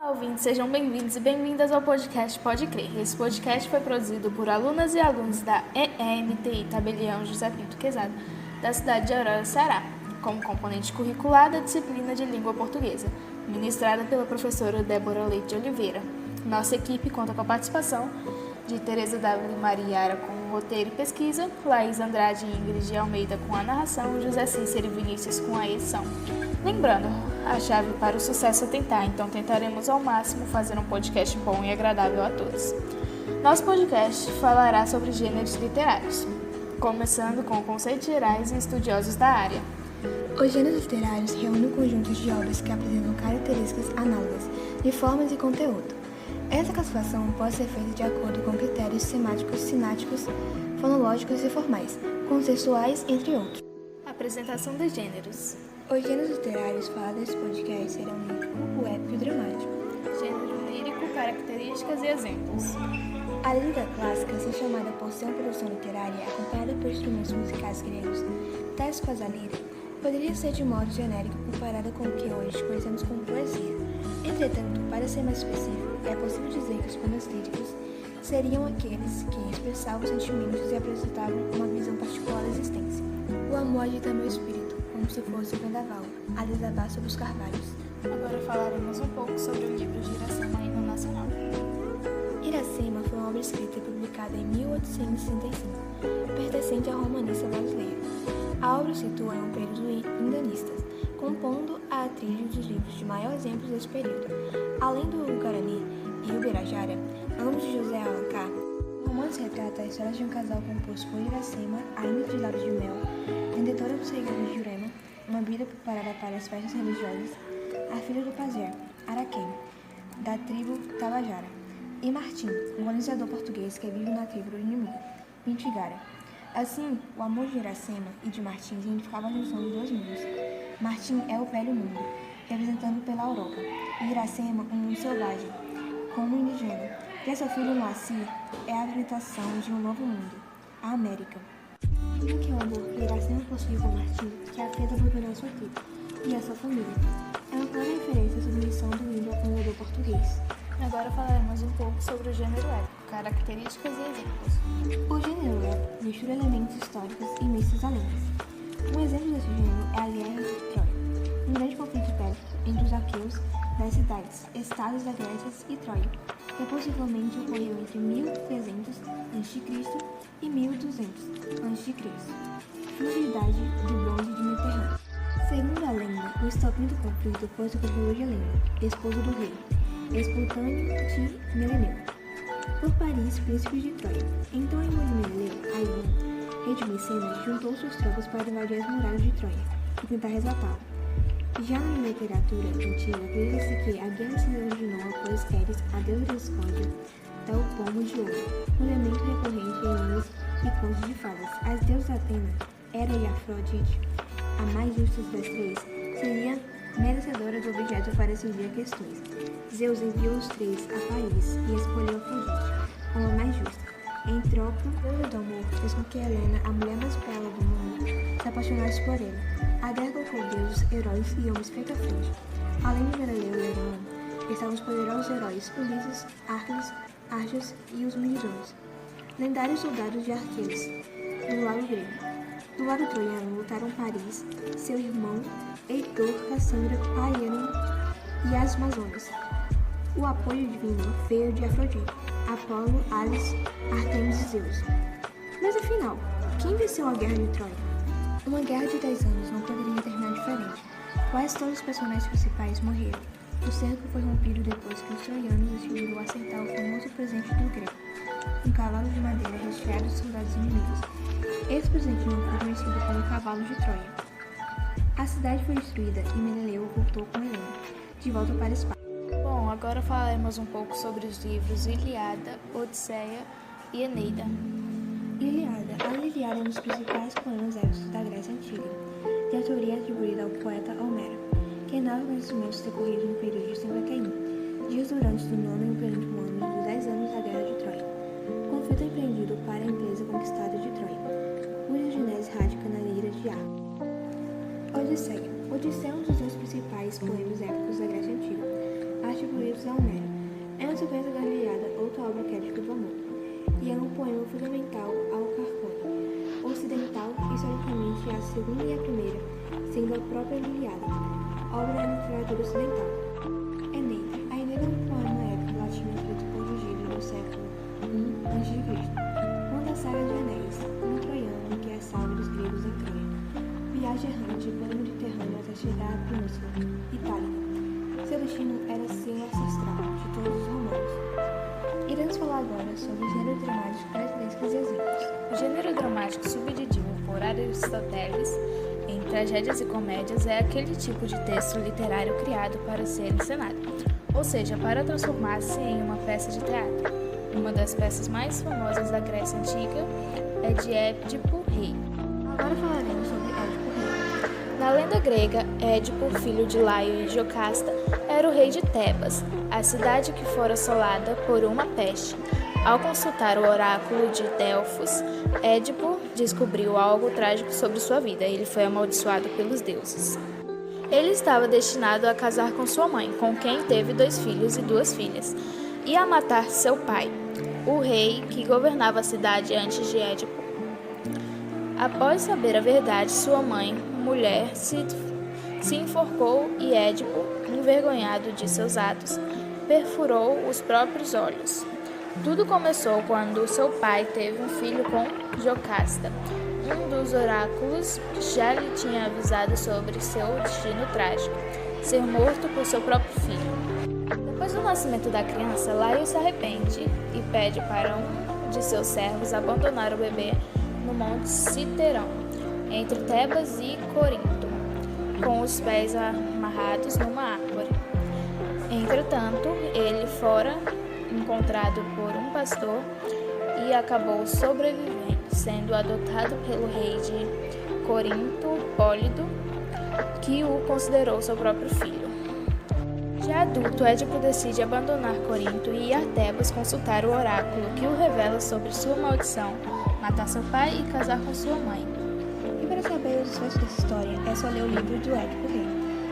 Olá, ouvintes, sejam bem-vindos e bem-vindas ao podcast Pode Crer. Esse podcast foi produzido por alunas e alunos da EMTI Tabelião José Pinto Quezada, da cidade de Aurora, Ceará, como componente curricular da disciplina de língua portuguesa, ministrada pela professora Débora Leite de Oliveira. Nossa equipe conta com a participação de Tereza W. Mariara com o roteiro e pesquisa, Laís Andrade e Ingrid Almeida com a narração e José Cícero e Vinícius com a edição. Lembrando, a chave para o sucesso é tentar, então tentaremos ao máximo fazer um podcast bom e agradável a todos. Nosso podcast falará sobre gêneros literários, começando com conceitos gerais e estudiosos da área. Os gêneros literários reúnem conjuntos de obras que apresentam características análogas de formas e conteúdo. Essa classificação pode ser feita de acordo com critérios semáticos, sináticos, fonológicos e formais, conceituais, entre outros. Apresentação dos gêneros. Os gêneros literários falados nesse podcast serão o lírico, o épico e o dramático. Gênero lírico, características e exemplos. A lírica clássica, se chamada por ser uma produção literária acompanhada por instrumentos musicais gregos, tais quais a lira, poderia ser de modo genérico comparada com o que hoje conhecemos como poesia. Entretanto, para ser mais específico, é possível dizer que os poemas líricos seriam aqueles que expressavam sentimentos e apresentavam uma visão particular da existência. O amor agita meu espírito, como se fosse um vendaval, a desabar sobre os carvalhos. Agora falaremos um pouco sobre o livro de Iracema, Hino Nacional. Iracema foi uma obra escrita e publicada em 1865, pertencente ao romanista brasileiro. A obra se situa em um período indianista, compondo a tríade dos livros de maior exemplo desse período. Além do Guarani e o Birajara, ambos de José Alencar, o romance retrata a história de um casal composto por Iracema, a índia de lábios de mel, vendedora dos segredos de Jurema, uma bebida preparada para as festas religiosas, a filha do pazer, Araquém, da tribo Tabajara, e Martim, um colonizador português que vive na tribo do inimigo, Pintigara. Assim, o amor de Iracema e de Martim significava a junção dos dois mundos. Martim é o velho mundo, representando pela Europa, e Iracema um mundo selvagem, como indígena. Já seu filho Moacir é a apresentação de um novo mundo, a América. Como que é o amor que Iracema possui com Martim, que a fez abandonar sua tribo e a sua família? É uma clara referência à submissão do índio ao colonizador português. Agora falaremos um pouco sobre o gênero épico, características e exemplos. O gênero épico mistura elementos históricos e mistos a lendas. Um exemplo desse gênero é a Guerra de Troia, um grande conflito bélico entre os aqueus das cidades, estados da Grécia e Troia, que possivelmente ocorreu entre 1300 a.C. e 1200 a.C., fim da Idade de Bronze de Mediterrâneo. Segundo a lenda, o estopim do conflito foi o sofredor de Helena, esposo do rei, Espontâneo de Meneleu, por Paris, príncipe de Troia. Então, a irmã de Meneleu, Ailon, rei de Micenas, juntou suas tropas para invadir as muralhas de Troia e tentar resgatá-lo. Já na literatura antiga, acredita-se que a guerra se originou após Eris, a deusa da discórdia, dar o pomo de ouro, um elemento recorrente em lendas e contos de fadas. As deusas Atena, Hera e Afrodite, a mais justa das três, seria merecedora do objeto para decidir questões. Zeus enviou os três a Paris e escolheu Afrodite como a mais justa. Em troca, o deus do amor fez com que Helena, a mulher mais bela do mundo, se apaixonasse por ele. A guerra colocou deuses, heróis e homens frente a frente. Além de Meneleu e Hera, estavam os poderosos heróis Ulisses, Argos e os Misones, lendários soldados de Arqueles, do lado grego. Do lado troiano lutaram Paris, seu irmão, Heitor, Cassandra, Paiano e as Amazonas. O apoio divino veio de Afrodite, Apolo, Hades, Artemis e Zeus. Mas afinal, quem venceu a Guerra de Troia? Uma guerra de 10 anos não poderia terminar diferente. Quase todos os personagens principais morreram. O cerco foi rompido depois que os troianos decidiram acertar o famoso presente do grego, um cavalo de madeira recheado de soldados inimigos. Esse presente não foi conhecido como Cavalo de Troia. A cidade foi destruída e Meneleu voltou com Helena, de volta para Esparta. Bom, agora falaremos um pouco sobre os livros Ilíada, Odisseia e Eneida. Ilíada. A Ilíada é um dos principais poemas épicos da Grécia Antiga, de autoria atribuída ao poeta Homero, que narra os acontecimentos decorridos no período de 51 dias durante o nono e o penúltimo ano dos 10 anos da Guerra de Troia. O conflito é empreendido para a empresa conquistada de Troia, cuja genese radica na lira de Ar. Odisseia. Odisseia é um dos dois principais poemas épicos da Grécia Antiga. atribuídos a Homero. É uma sequência da Ilíada, outra obra cética do amor, e é um poema fundamental ao Carcone ocidental, historicamente a segunda e a primeira, sendo a própria Ilíada, obra da literatura ocidental. Eneida. A Eneida é um poema épico latino escrito por Virgílio no século I a.C., conta a saga de Enéas, um troiano que é salvo dos gregos em Troia. Viagem errante pelo Mediterrâneo até chegar à Península Itálica. Seu destino era ser ancestral de todos os romanos. Iremos falar agora sobre o gênero dramático, características e exemplos. O gênero dramático subdividido por Aristóteles em tragédias e comédias é aquele tipo de texto literário criado para ser encenado, ou seja, para transformar-se em uma peça de teatro. Uma das peças mais famosas da Grécia Antiga é de Édipo Rei. Agora falaremos sobre Édipo Rei. Na lenda grega, Édipo, filho de Laio e Jocasta, era o rei de Tebas, a cidade que fora assolada por uma peste. Ao consultar o oráculo de Delfos, Édipo descobriu algo trágico sobre sua vida e ele foi amaldiçoado pelos deuses. Ele estava destinado a casar com sua mãe, com quem teve 2 filhos e 2 filhas, e a matar seu pai, o rei que governava a cidade antes de Édipo. Após saber a verdade, sua mãe, mulher, se enforcou e Édipo, envergonhado de seus atos, perfurou os próprios olhos. Tudo começou quando seu pai teve um filho com Jocasta. Um dos oráculos já lhe tinha avisado sobre seu destino trágico, ser morto por seu próprio filho. Depois do nascimento da criança, Laio se arrepende e pede para um de seus servos abandonar o bebê no monte Citerão, entre Tebas e Corinto, com os pés amarrados numa árvore. Entretanto, ele fora encontrado por um pastor e acabou sobrevivendo, sendo adotado pelo rei de Corinto, Pólido, que o considerou seu próprio filho. Já adulto, Édipo decide abandonar Corinto e ir a Tebas consultar o oráculo, que o revela sobre sua maldição, matar seu pai e casar com sua mãe. E para saber os desfechos dessa história, é só ler o livro do Édipo Rei.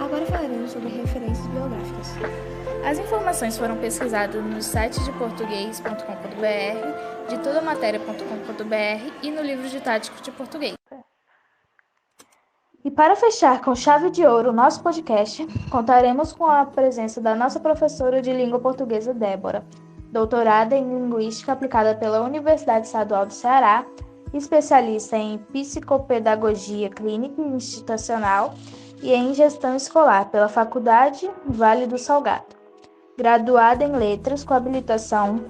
Agora falaremos sobre referências biográficas. As informações foram pesquisadas nos sites de português.com.br, de todamatéria.com.br e no livro didático de português. E para fechar com chave de ouro o nosso podcast, contaremos com a presença da nossa professora de língua portuguesa, Débora, doutorada em Linguística aplicada pela Universidade Estadual do Ceará, especialista em Psicopedagogia Clínica e Institucional e em Gestão Escolar pela Faculdade Vale do Salgado. Graduada em Letras com habilitação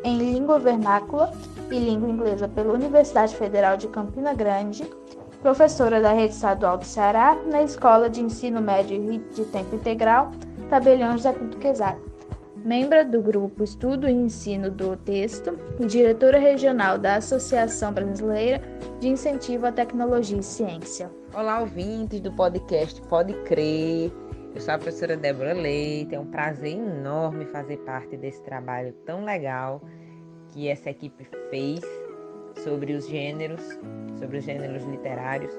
em Língua Vernácula e Língua Inglesa pela Universidade Federal de Campina Grande, professora da Rede Estadual do Ceará na Escola de Ensino Médio de Tempo Integral Tabelião José Pinto Quezado, membro do Grupo Estudo e Ensino do Texto e diretora regional da Associação Brasileira de Incentivo à Tecnologia e Ciência. Olá, ouvintes do podcast Pode Crer. Eu sou a professora Débora Leite. É um prazer enorme fazer parte desse trabalho tão legal que essa equipe fez sobre os gêneros literários.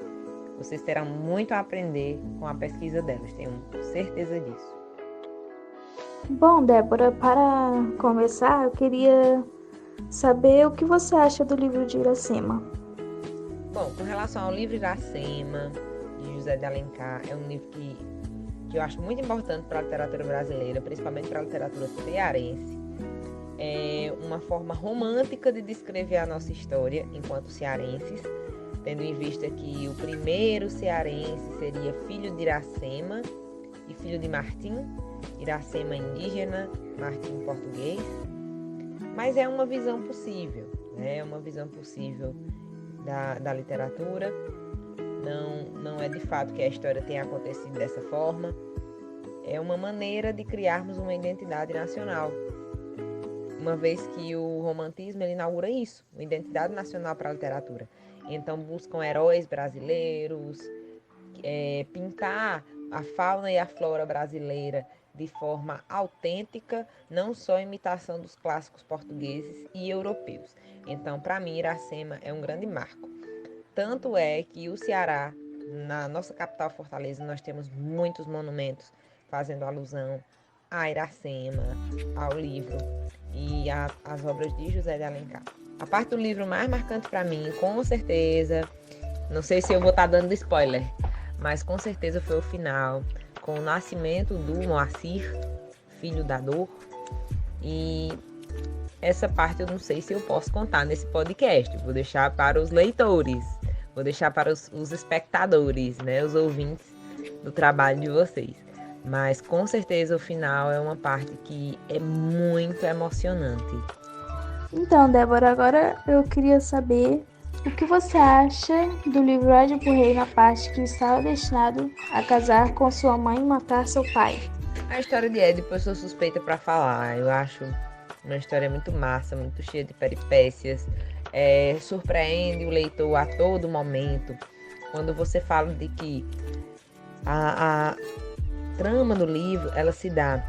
Vocês terão muito a aprender com a pesquisa delas, tenho certeza disso. Bom, Débora, para começar, eu queria saber o que você acha do livro de Iracema. Bom, com relação ao livro Iracema, de José de Alencar, é um livro que eu acho muito importante para a literatura brasileira, principalmente para a literatura cearense. É uma forma romântica de descrever a nossa história enquanto cearenses, tendo em vista que o primeiro cearense seria filho de Iracema e filho de Martim, Iracema indígena, Martim português. Mas é uma visão possível, né? É uma visão possível da literatura. Não é de fato que a história tenha acontecido dessa forma. É uma maneira de criarmos uma identidade nacional. Uma vez que o romantismo ele inaugura isso, uma identidade nacional para a literatura. Então buscam heróis brasileiros, pintar a fauna e a flora brasileira de forma autêntica, não só imitação dos clássicos portugueses e europeus. Então, para mim, Iracema é um grande marco. Tanto é que o Ceará, na nossa capital Fortaleza, nós temos muitos monumentos fazendo alusão a Iracema, ao livro e às obras de José de Alencar. A parte do livro mais marcante para mim, com certeza, não sei se eu vou estar dando spoiler, mas com certeza foi o final, com o nascimento do Moacir, filho da dor. E essa parte eu não sei se eu posso contar nesse podcast, vou deixar para os leitores, vou deixar para os espectadores, né, os ouvintes do trabalho de vocês. Mas com certeza o final é uma parte que é muito emocionante. Então, Débora, agora eu queria saber o que você acha do livro Édipo Rei na parte que estava destinado a casar com sua mãe e matar seu pai. A história de Édipo eu sou suspeita para falar, eu acho uma história muito massa, muito cheia de peripécias, surpreende o leitor a todo momento. Quando você fala de que a trama do livro, ela se dá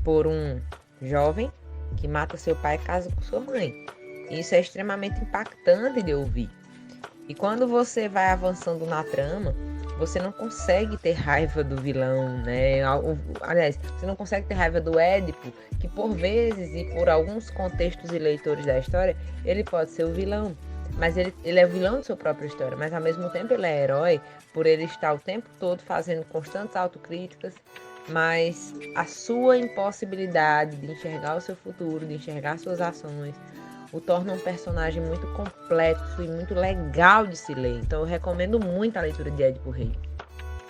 por um jovem que mata seu pai e casa com sua mãe. Isso é extremamente impactante de ouvir. E quando você vai avançando na trama, você não consegue ter raiva do vilão, né? Aliás, você não consegue ter raiva do Édipo, que por vezes e por alguns contextos e leitores da história, ele pode ser o vilão. Mas ele é o vilão de sua própria história, mas ao mesmo tempo ele é herói por ele estar o tempo todo fazendo constantes autocríticas, mas a sua impossibilidade de enxergar o seu futuro, de enxergar suas ações, o torna um personagem muito complexo e muito legal de se ler. Então eu recomendo muito a leitura de Édipo Rei.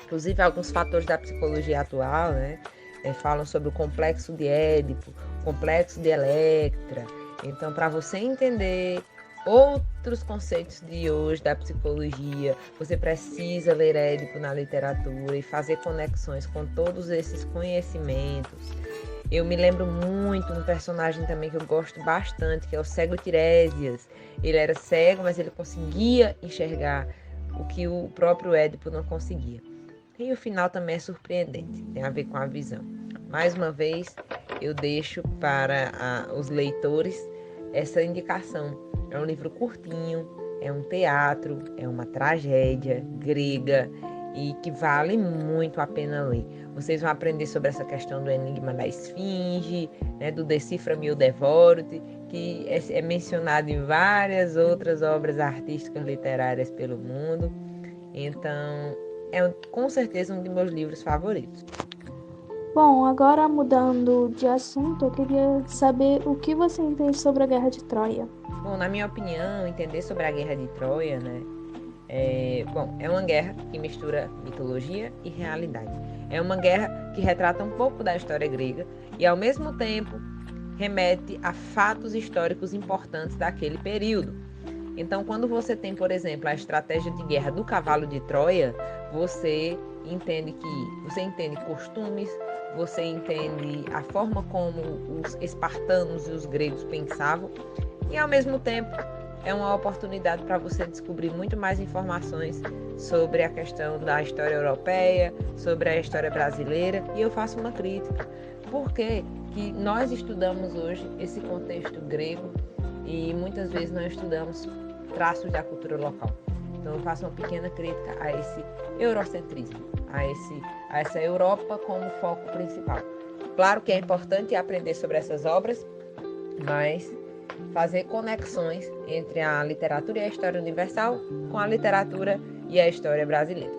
Inclusive alguns fatores da psicologia atual, né, falam sobre o complexo de Édipo, o complexo de Electra. Então, para você entender outros conceitos de hoje da psicologia, você precisa ler Édipo na literatura e fazer conexões com todos esses conhecimentos. Eu me lembro muito de um personagem também que eu gosto bastante, que é o cego Tiresias. Ele era cego, mas ele conseguia enxergar o que o próprio Édipo não conseguia. E o final também é surpreendente, tem a ver com a visão. Mais uma vez, eu deixo para os leitores essa indicação. É um livro curtinho, é um teatro, é uma tragédia grega e que vale muito a pena ler. Vocês vão aprender sobre essa questão do enigma da esfinge, né, do Decifra-me ou Devoro-te, que é mencionado em várias outras obras artísticas literárias pelo mundo. Então, é com certeza um dos meus livros favoritos. Bom, agora mudando de assunto, eu queria saber o que você entende sobre a Guerra de Troia. Bom, na minha opinião, entender sobre a Guerra de Troia, né, é uma guerra que mistura mitologia e realidade. É uma guerra que retrata um pouco da história grega e, ao mesmo tempo, remete a fatos históricos importantes daquele período. Então, quando você tem, por exemplo, a estratégia de guerra do cavalo de Troia, você entende costumes, você entende a forma como os espartanos e os gregos pensavam e, ao mesmo tempo, é uma oportunidade para você descobrir muito mais informações sobre a questão da história europeia, sobre a história brasileira, e eu faço uma crítica. Por que nós estudamos hoje esse contexto grego e muitas vezes não estudamos traços da cultura local? Então eu faço uma pequena crítica a esse eurocentrismo, a essa Europa como foco principal. Claro que é importante aprender sobre essas obras, mas fazer conexões entre a literatura e a história universal com a literatura e a história brasileira.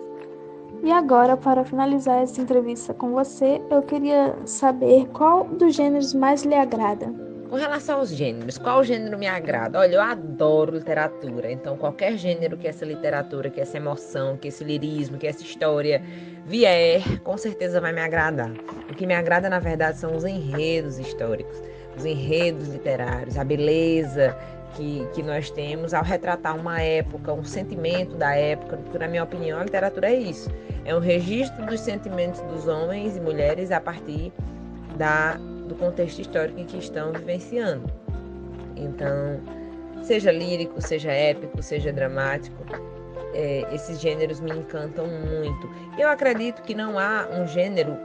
E agora, para finalizar essa entrevista com você, eu queria saber qual dos gêneros mais lhe agrada. Com relação aos gêneros, qual gênero me agrada? Olha, eu adoro literatura, então qualquer gênero que essa literatura, que essa emoção, que esse lirismo, que essa história vier, com certeza vai me agradar. O que me agrada, na verdade, são os enredos históricos, os enredos literários, a beleza que nós temos ao retratar uma época, um sentimento da época, porque, na minha opinião, a literatura é isso. É um registro dos sentimentos dos homens e mulheres a partir do contexto histórico em que estão vivenciando. Então, seja lírico, seja épico, seja dramático, esses gêneros me encantam muito. Eu acredito que não há um gênero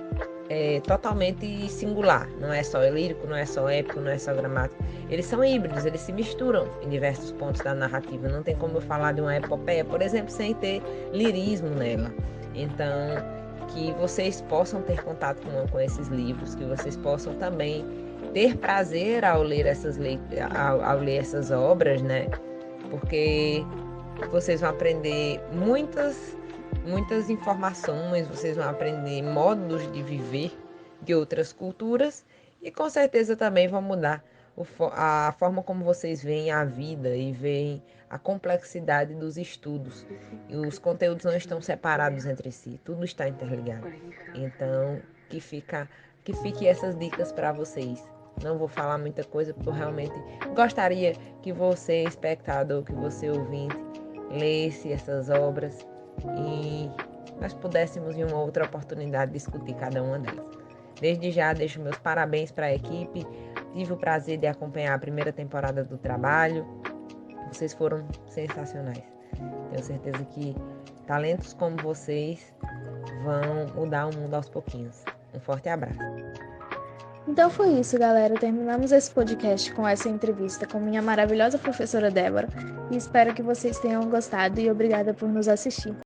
totalmente singular, não é só lírico, não é só épico, não é só dramático. Eles são híbridos, eles se misturam em diversos pontos da narrativa. Não tem como eu falar de uma epopeia, por exemplo, sem ter lirismo nela. Então, que vocês possam ter contato com esses livros, que vocês possam também ter prazer ao ler ao ler essas obras, né? Porque vocês vão aprender muitas informações, vocês vão aprender modos de viver de outras culturas e com certeza também vão mudar a forma como vocês veem a vida e veem a complexidade dos estudos. E os conteúdos não estão separados entre si, tudo está interligado. Então, que fique essas dicas para vocês. Não vou falar muita coisa porque eu realmente gostaria que você, espectador, que você ouvinte, lesse essas obras e nós pudéssemos em uma outra oportunidade discutir cada uma delas. Desde já deixo meus parabéns para a equipe. Tive o prazer de acompanhar a primeira temporada do trabalho. Vocês foram sensacionais. Tenho certeza que talentos como vocês vão mudar o mundo aos pouquinhos. Um forte abraço. Então foi isso, galera. Terminamos esse podcast com essa entrevista com minha maravilhosa professora Débora e espero que vocês tenham gostado e obrigada por nos assistir.